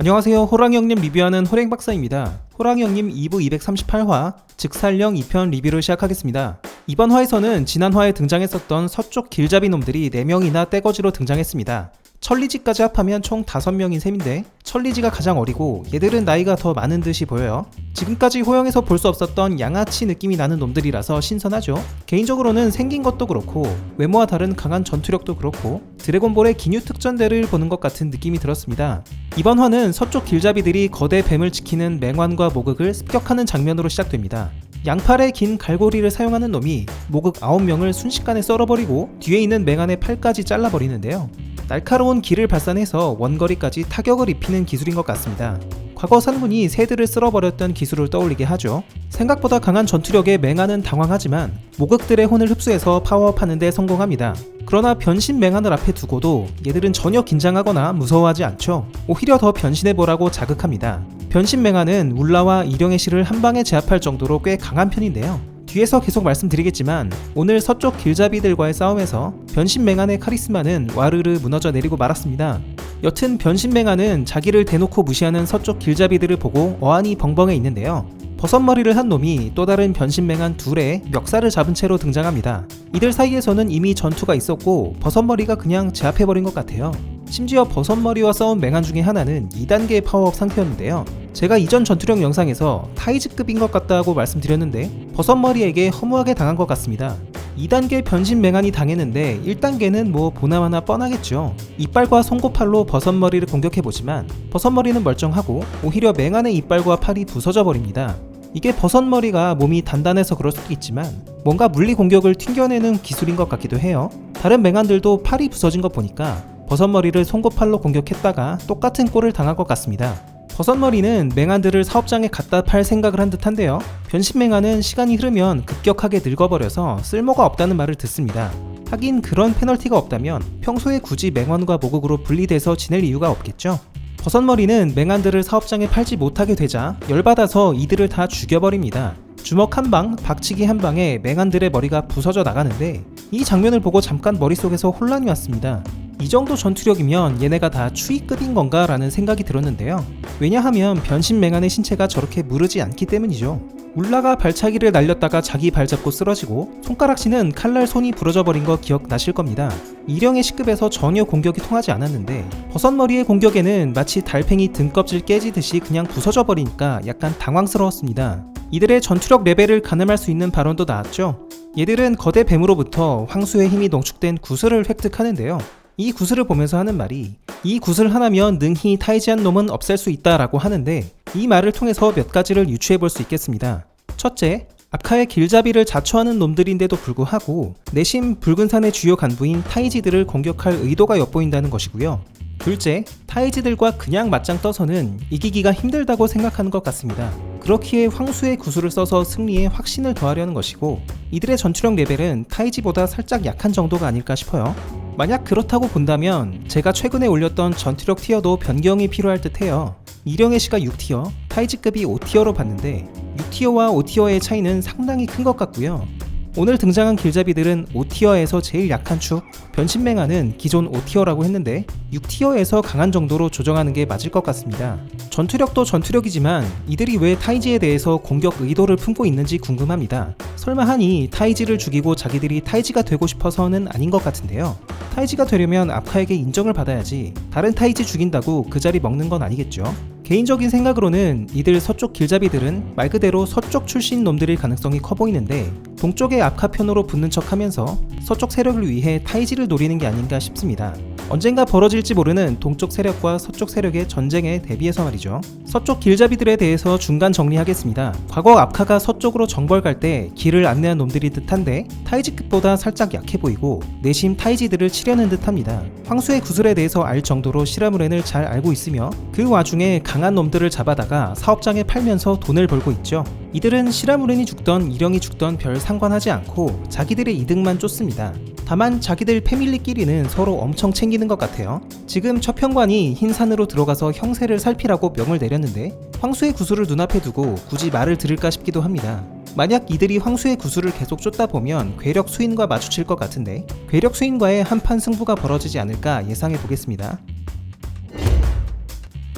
안녕하세요. 호랑이형님 리뷰하는 호랭박사입니다. 호랑이형님 2부 238화 즉살령 2편 리뷰를 시작하겠습니다. 이번 화에서는 지난 화에 등장했었던 서쪽 길잡이 놈들이 4명이나 떼거지로 등장했습니다. 천리지까지 합하면 총 5명인 셈인데 천리지가 가장 어리고 얘들은 나이가 더 많은 듯이 보여요. 지금까지 호영에서 볼 수 없었던 양아치 느낌이 나는 놈들이라서 신선하죠. 개인적으로는 생긴 것도 그렇고 외모와 다른 강한 전투력도 그렇고 드래곤볼의 기뉴 특전대를 보는 것 같은 느낌이 들었습니다. 이번 화는 서쪽 길잡이들이 거대 뱀을 지키는 맹환과 모극을 습격하는 장면으로 시작됩니다. 양팔에 긴 갈고리를 사용하는 놈이 모극 9명을 순식간에 썰어버리고 뒤에 있는 맹환의 팔까지 잘라버리는데요. 날카로운 기를 발산해서 원거리까지 타격을 입히는 기술인 것 같습니다. 과거 산군이 새들을 쓸어버렸던 기술을 떠올리게 하죠. 생각보다 강한 전투력의 맹환은 당황하지만 모극들의 혼을 흡수해서 파워업하는 데 성공합니다. 그러나 변신 맹환을 앞에 두고도 얘들은 전혀 긴장하거나 무서워하지 않죠. 오히려 더 변신해보라고 자극합니다. 변신 맹환은 울라와 일영의 실을 한방에 제압할 정도로 꽤 강한 편인데요. 뒤에서 계속 말씀드리겠지만 오늘 서쪽 길잡이들과의 싸움에서 변신 맹환의 카리스마는 와르르 무너져 내리고 말았습니다. 여튼 변신 맹환은 자기를 대놓고 무시하는 서쪽 길잡이들을 보고 어안이 벙벙해 있는데요. 버섯머리를 한 놈이 또 다른 변신 맹환 둘의 멱살을 잡은 채로 등장합니다. 이들 사이에서는 이미 전투가 있었고 버섯머리가 그냥 제압해버린 것 같아요. 심지어 버섯머리와 싸운 맹환 중에 하나는 2단계 파워업 상태였는데요. 제가 이전 전투력 영상에서 타이즈급인 것 같다고 말씀드렸는데 버섯머리에게 허무하게 당한 것 같습니다. 2단계 변신 맹환이 당했는데 1단계는 뭐 보나마나 뻔하겠죠. 이빨과 송곳팔로 버섯머리를 공격해보지만 버섯머리는 멀쩡하고 오히려 맹환의 이빨과 팔이 부서져 버립니다. 이게 버섯머리가 몸이 단단해서 그럴 수도 있지만 뭔가 물리 공격을 튕겨내는 기술인 것 같기도 해요. 다른 맹환들도 팔이 부서진 것 보니까 버섯머리를 송곳팔로 공격했다가 똑같은 꼴을 당한 것 같습니다. 버섯머리는 맹환들을 사업장에 갖다 팔 생각을 한 듯한데요. 변신 맹환은 시간이 흐르면 급격하게 늙어버려서 쓸모가 없다는 말을 듣습니다. 하긴 그런 페널티가 없다면 평소에 굳이 맹환과 모극으로 분리돼서 지낼 이유가 없겠죠. 버섯머리는 맹환들을 사업장에 팔지 못하게 되자 열받아서 이들을 다 죽여버립니다. 주먹 한 방, 박치기 한 방에 맹환들의 머리가 부서져 나가는데 이 장면을 보고 잠깐 머릿속에서 혼란이 왔습니다. 이 정도 전투력이면 얘네가 다 추위급인 건가 라는 생각이 들었는데요. 왜냐하면 변신 맹환의 신체가 저렇게 무르지 않기 때문이죠. 울라가 발차기를 날렸다가 자기 발 잡고 쓰러지고 손가락씨는 칼날 손이 부러져 버린 거 기억나실 겁니다. 일영의 시급에서 전혀 공격이 통하지 않았는데 버섯머리의 공격에는 마치 달팽이 등껍질 깨지듯이 그냥 부서져 버리니까 약간 당황스러웠습니다. 이들의 전투력 레벨을 가늠할 수 있는 발언도 나왔죠. 얘들은 거대 뱀으로부터 황수의 힘이 농축된 구슬을 획득하는데요. 이 구슬을 보면서 하는 말이 이 구슬 하나면 능히 타이지한 놈은 없앨 수 있다 라고 하는데 이 말을 통해서 몇 가지를 유추해 볼 수 있겠습니다. 첫째, 아카의 길잡이를 자처하는 놈들인데도 불구하고 내심 붉은산의 주요 간부인 타이지들을 공격할 의도가 엿보인다는 것이고요. 둘째, 타이지들과 그냥 맞짱 떠서는 이기기가 힘들다고 생각하는 것 같습니다. 그렇기에 황수의 구슬을 써서 승리에 확신을 더하려는 것이고 이들의 전투력 레벨은 타이지보다 살짝 약한 정도가 아닐까 싶어요. 만약 그렇다고 본다면 제가 최근에 올렸던 전투력 티어도 변경이 필요할 듯해요. 일영의 시가 6티어, 타이지급이 5티어로 봤는데 6티어와 5티어의 차이는 상당히 큰 것 같고요. 오늘 등장한 길잡이들은 5티어에서 제일 약한 축, 변신 맹환은 기존 5티어라고 했는데 6티어에서 강한 정도로 조정하는 게 맞을 것 같습니다. 전투력도 전투력이지만 이들이 왜 타이지에 대해서 공격 의도를 품고 있는지 궁금합니다. 설마 하니 타이지를 죽이고 자기들이 타이지가 되고 싶어서는 아닌 것 같은데요. 타이지가 되려면 아카에게 인정을 받아야지 다른 타이지 죽인다고 그 자리 먹는 건 아니겠죠. 개인적인 생각으로는 이들 서쪽 길잡이들은 말 그대로 서쪽 출신 놈들일 가능성이 커 보이는데 동쪽의 아카편으로 붙는 척 하면서 서쪽 세력을 위해 타이지를 노리는 게 아닌가 싶습니다. 언젠가 벌어질지 모르는 동쪽 세력과 서쪽 세력의 전쟁에 대비해서 말이죠. 서쪽 길잡이들에 대해서 중간 정리하겠습니다. 과거 아카가 서쪽으로 정벌 갈 때 길을 안내한 놈들이 듯한데 타이지급보다 살짝 약해 보이고 내심 타이지들을 치려는 듯합니다. 황수의 구슬에 대해서 알 정도로 시라무렌을 잘 알고 있으며 그 와중에 강한 놈들을 잡아다가 사업장에 팔면서 돈을 벌고 있죠. 이들은 시라무렌이 죽던 일영이 죽던 별 상관하지 않고 자기들의 이득만 쫓습니다. 다만 자기들 패밀리끼리는 서로 엄청 챙기는 것 같아요. 지금 처평관이 흰산으로 들어가서 형세를 살피라고 명을 내렸는데 황수의 구슬을 눈앞에 두고 굳이 말을 들을까 싶기도 합니다. 만약 이들이 황수의 구슬을 계속 쫓다 보면 괴력 수인과 마주칠 것 같은데 괴력 수인과의 한판 승부가 벌어지지 않을까 예상해 보겠습니다.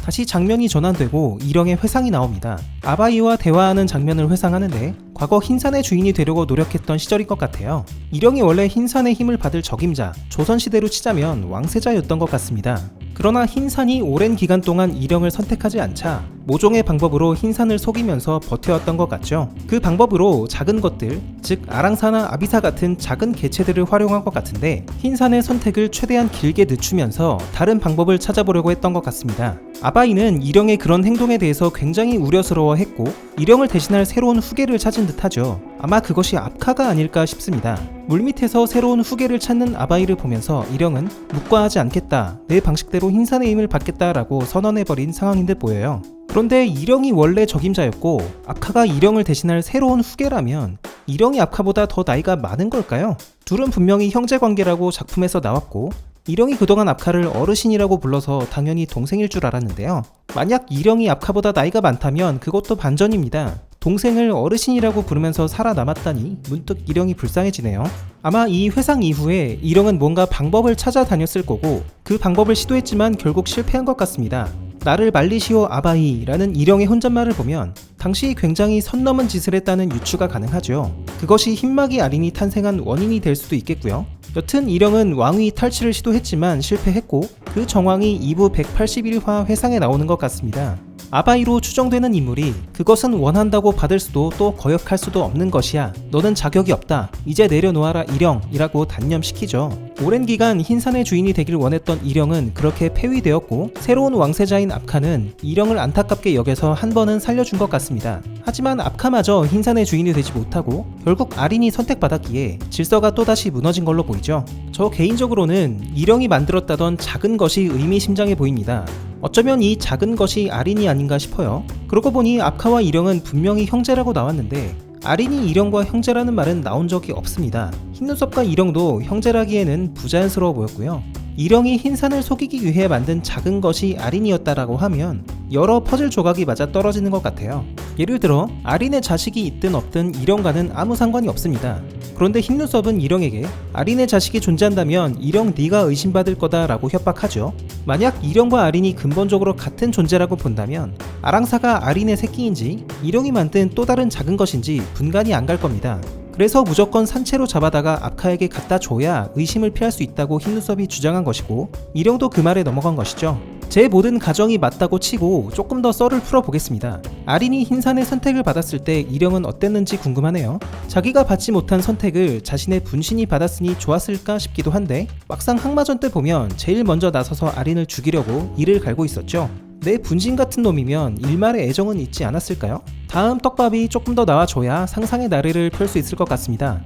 다시 장면이 전환되고 일영의 회상이 나옵니다. 아바이와 대화하는 장면을 회상하는데 과거 흰산의 주인이 되려고 노력했던 시절인 것 같아요. 일영이 원래 흰산의 힘을 받을 적임자, 조선시대로 치자면 왕세자였던 것 같습니다. 그러나 흰산이 오랜 기간 동안 일영을 선택하지 않자 모종의 방법으로 흰산을 속이면서 버텨왔던 것 같죠. 그 방법으로 작은 것들, 즉 아랑사나 아비사 같은 작은 개체들을 활용한 것 같은데 흰산의 선택을 최대한 길게 늦추면서 다른 방법을 찾아보려고 했던 것 같습니다. 아바이는 일영의 그런 행동에 대해서 굉장히 우려스러워했고 일영을 대신할 새로운 후계를 찾은 듯하죠. 아마 그것이 압카가 아닐까 싶습니다. 물밑에서 새로운 후계를 찾는 아바이를 보면서 일영은 묵과하지 않겠다, 내 방식대로 흰산의 힘을 받겠다라고 선언해버린 상황인 듯 보여요. 그런데 일영이 원래 적임자였고 압카가 일영을 대신할 새로운 후계라면 일영이 압카보다 더 나이가 많은 걸까요? 둘은 분명히 형제관계라고 작품에서 나왔고 일영이 그동안 압카를 어르신이라고 불러서 당연히 동생일 줄 알았는데요. 만약 일영이 압카보다 나이가 많다면 그것도 반전입니다. 동생을 어르신이라고 부르면서 살아남았다니 문득 일영이 불쌍해지네요. 아마 이 회상 이후에 일영은 뭔가 방법을 찾아다녔을 거고 그 방법을 시도했지만 결국 실패한 것 같습니다. 나를 말리시오 아바이 라는 일영의 혼잣말을 보면 당시 굉장히 선 넘은 짓을 했다는 유추가 가능하죠. 그것이 흰막이 아린이 탄생한 원인이 될 수도 있겠고요. 여튼 일영은 왕위 탈취를 시도했지만 실패했고 그 정황이 2부 181화 회상에 나오는 것 같습니다. 아바이로 추정되는 인물이 그것은 원한다고 받을 수도 또 거역할 수도 없는 것이야. 너는 자격이 없다. 이제 내려놓아라 일영이라고 단념시키죠. 오랜 기간 흰산의 주인이 되길 원했던 일영은 그렇게 폐위되었고 새로운 왕세자인 압카는 일영을 안타깝게 여겨서 한 번은 살려준 것 같습니다. 하지만 압카마저 흰산의 주인이 되지 못하고 결국 아린이 선택받았기에 질서가 또다시 무너진 걸로 보이죠. 저 개인적으로는 일영이 만들었다던 작은 것이 의미심장해 보입니다. 어쩌면 이 작은 것이 아린이 아닌가 싶어요. 그러고 보니 압카와 일영은 분명히 형제라고 나왔는데 아린이 일영과 형제라는 말은 나온 적이 없습니다. 흰눈썹과 일영도 형제라기에는 부자연스러워 보였고요. 일영이 흰산을 속이기 위해 만든 작은 것이 아린이었다라고 하면 여러 퍼즐 조각이 맞아 떨어지는 것 같아요. 예를 들어 아린의 자식이 있든 없든 일영과는 아무 상관이 없습니다. 그런데 흰눈썹은 일영에게 아린의 자식이 존재한다면 일영 네가 의심받을 거다 라고 협박하죠. 만약 일영과 아린이 근본적으로 같은 존재라고 본다면 아랑사가 아린의 새끼인지 일영이 만든 또 다른 작은 것인지 분간이 안 갈 겁니다. 그래서 무조건 산채로 잡아다가 압카에게 갖다 줘야 의심을 피할 수 있다고 흰눈썹이 주장한 것이고 일영도 그 말에 넘어간 것이죠. 제 모든 가정이 맞다고 치고 조금 더 썰을 풀어보겠습니다. 아린이 흰산의 선택을 받았을 때 일영은 어땠는지 궁금하네요. 자기가 받지 못한 선택을 자신의 분신이 받았으니 좋았을까 싶기도 한데 막상 항마전 때 보면 제일 먼저 나서서 아린을 죽이려고 이를 갈고 있었죠. 내 분신 같은 놈이면 일말의 애정은 있지 않았을까요? 다음 떡밥이 조금 더 나와줘야 상상의 나래를 펼 수 있을 것 같습니다.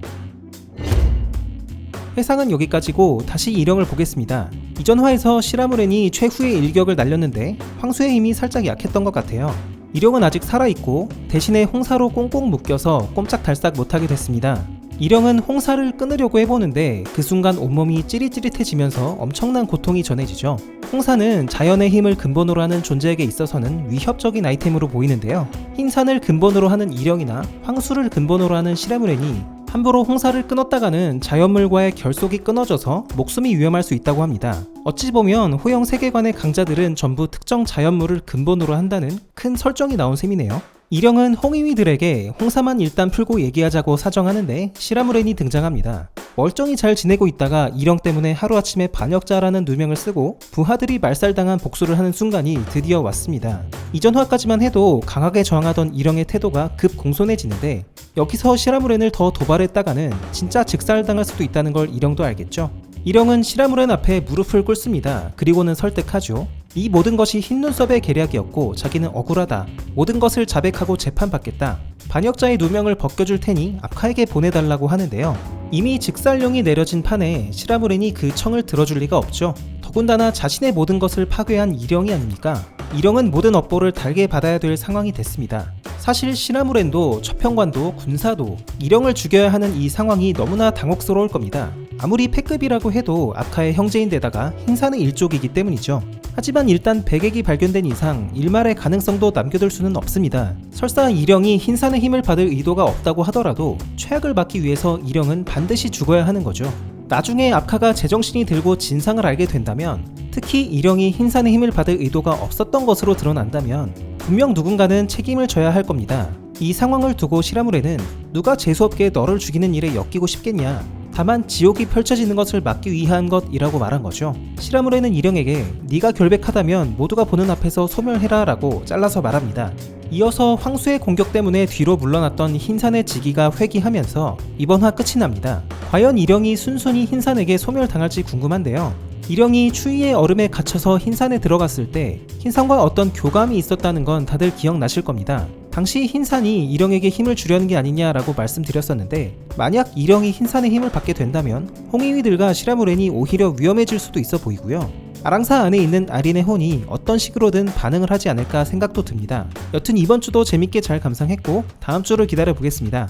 회상은 여기까지고 다시 일영을 보겠습니다. 이전 화에서 시라무렌이 최후의 일격을 날렸는데 황수의 힘이 살짝 약했던 것 같아요. 일영은 아직 살아있고 대신에 홍사로 꽁꽁 묶여서 꼼짝달싹 못하게 됐습니다. 일영은 홍사를 끊으려고 해보는데 그 순간 온몸이 찌릿찌릿해지면서 엄청난 고통이 전해지죠. 홍사는 자연의 힘을 근본으로 하는 존재에게 있어서는 위협적인 아이템으로 보이는데요. 흰산을 근본으로 하는 일영이나 황수를 근본으로 하는 시라무렌이 함부로 홍사를 끊었다가는 자연물과의 결속이 끊어져서 목숨이 위험할 수 있다고 합니다. 어찌 보면 호영 세계관의 강자들은 전부 특정 자연물을 근본으로 한다는 큰 설정이 나온 셈이네요. 일영은 홍이위들에게 홍사만 일단 풀고 얘기하자고 사정하는데 시라무렌이 등장합니다. 멀쩡히 잘 지내고 있다가 일영 때문에 하루아침에 반역자라는 누명을 쓰고 부하들이 말살당한 복수를 하는 순간이 드디어 왔습니다. 이전 화까지만 해도 강하게 저항하던 일영의 태도가 급 공손해지는데 여기서 시라무렌을 더 도발했다가는 진짜 직살당할 수도 있다는 걸 일영도 알겠죠. 일영은 시라무렌 앞에 무릎을 꿇습니다. 그리고는 설득하죠. 이 모든 것이 흰눈썹의 계략이었고 자기는 억울하다. 모든 것을 자백하고 재판받겠다. 반역자의 누명을 벗겨줄 테니 압카에게 보내달라고 하는데요. 이미 직살령이 내려진 판에 시라무렌이 그 청을 들어줄 리가 없죠. 더군다나 자신의 모든 것을 파괴한 일영이 아닙니까? 일영은 모든 업보를 달게 받아야 될 상황이 됐습니다. 사실 시라무렌도 처평관도 군사도 일영을 죽여야 하는 이 상황이 너무나 당혹스러울 겁니다. 아무리 패급이라고 해도 압카의 형제인데다가 흰산의 일족이기 때문이죠. 하지만 일단 백액이 발견된 이상 일말의 가능성도 남겨둘 수는 없습니다. 설사 일영이 흰산의 힘을 받을 의도가 없다고 하더라도 최악을 막기 위해서 일영은 반드시 죽어야 하는 거죠. 나중에 아카가 제정신이 들고 진상을 알게 된다면, 특히 일영이 흰산의 힘을 받을 의도가 없었던 것으로 드러난다면 분명 누군가는 책임을 져야 할 겁니다. 이 상황을 두고 시라무레는 누가 재수없게 너를 죽이는 일에 엮이고 싶겠냐, 다만 지옥이 펼쳐지는 것을 막기 위한 것이라고 말한 거죠. 시라무레는 일영에게 네가 결백하다면 모두가 보는 앞에서 소멸해라 라고 잘라서 말합니다. 이어서 황수의 공격 때문에 뒤로 물러났던 흰산의 지기가 회귀하면서 이번 화 끝이 납니다. 과연 일영이 순순히 흰산에게 소멸당할지 궁금한데요. 일영이 추위의 얼음에 갇혀서 흰산에 들어갔을 때 흰산과 어떤 교감이 있었다는 건 다들 기억나실 겁니다. 당시 흰산이 일영에게 힘을 주려는 게 아니냐라고 말씀드렸었는데, 만약 일영이 흰산의 힘을 받게 된다면 홍익위들과 시라무렌이 오히려 위험해질 수도 있어 보이고요. 아랑사 안에 있는 아린의 혼이 어떤 식으로든 반응을 하지 않을까 생각도 듭니다. 여튼 이번 주도 재밌게 잘 감상했고 다음 주를 기다려 보겠습니다.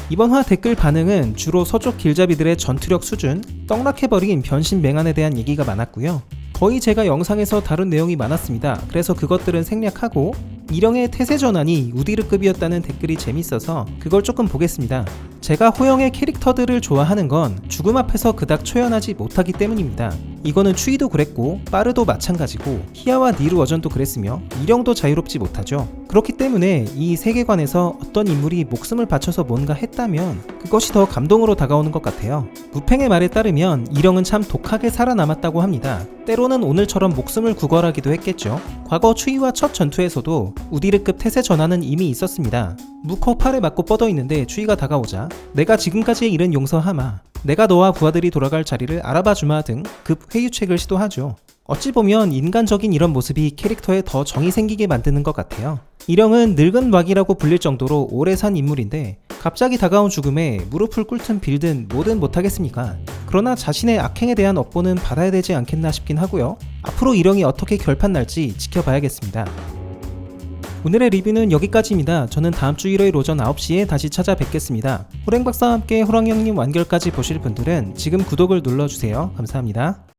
이번 화 댓글 반응은 주로 서쪽 길잡이들의 전투력 수준, 떡락해버린 변신 맹안에 대한 얘기가 많았고요. 거의 제가 영상에서 다룬 내용이 많았습니다. 그래서 그것들은 생략하고 일영의 태세 전환이 우디르급이었다는 댓글이 재밌어서 그걸 조금 보겠습니다. 제가 호영의 캐릭터들을 좋아하는 건 죽음 앞에서 그닥 초연하지 못하기 때문입니다. 이거는 추이도 그랬고 빠르도 마찬가지고 히아와 니루 어전도 그랬으며 일영도 자유롭지 못하죠. 그렇기 때문에 이 세계관에서 어떤 인물이 목숨을 바쳐서 뭔가 했다면 그것이 더 감동으로 다가오는 것 같아요. 무팽의 말에 따르면 일영은 참 독하게 살아남았다고 합니다. 때로는 오늘처럼 목숨을 구걸하기도 했겠죠. 과거 추이와 첫 전투에서도 우디르급 태세 전환은 이미 있었습니다. 무커 팔에 맞고 뻗어있는데 추이가 다가오자 내가 지금까지에 이른 용서하마, 내가 너와 부하들이 돌아갈 자리를 알아봐주마 등 급 회유책을 시도하죠. 어찌 보면 인간적인 이런 모습이 캐릭터에 더 정이 생기게 만드는 것 같아요. 일영은 늙은 왁이라고 불릴 정도로 오래 산 인물인데 갑자기 다가온 죽음에 무릎을 꿇든 빌든 뭐든 못하겠습니까? 그러나 자신의 악행에 대한 업보는 받아야 되지 않겠나 싶긴 하고요. 앞으로 일영이 어떻게 결판 날지 지켜봐야겠습니다. 오늘의 리뷰는 여기까지입니다. 저는 다음주 일요일 오전 9시에 다시 찾아뵙겠습니다. 호랭박사와 함께 호랑이형님 완결까지 보실 분들은 지금 구독을 눌러주세요. 감사합니다.